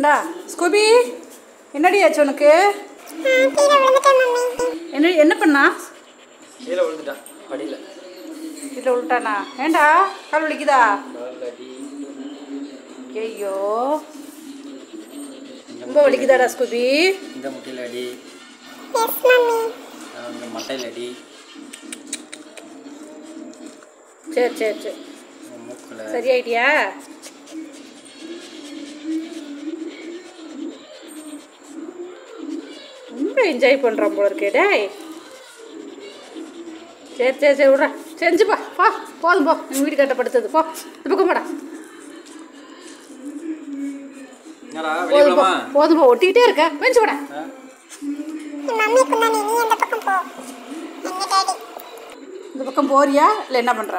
டா ஸ்கூபி என்னடி ஆச்சு உனக்கு? என்ன பண்ணா? கீழே விழுந்துட்டான் படியில். கீழே விழுட்டானா? ஏண்டா கால் வலிக்குதா? ஐயோ ரொம்ப வலிக்குதாடா ஸ்கூபி? இந்த முட்டையில் அடி, இந்த மட்டையில் அடி. சரி சரி சரி மூக்கில் சரியாயிட்டியா? ரொம்ப என்ஜாய் பண்ணுறான் போல இருக்கே டேய். சரி சரி சரி விட்றா, செஞ்சுப்பா போ, போதும் போ, எங்கள் வீடு கட்டப்படுத்தது போ, இந்த பக்கம் போடா. போதும் போ போதும் போ, ஒட்டிக்கிட்டே இருக்க, பெஞ்சு போடா. இந்த பக்கம் போறியா இல்லை என்ன பண்ணுற?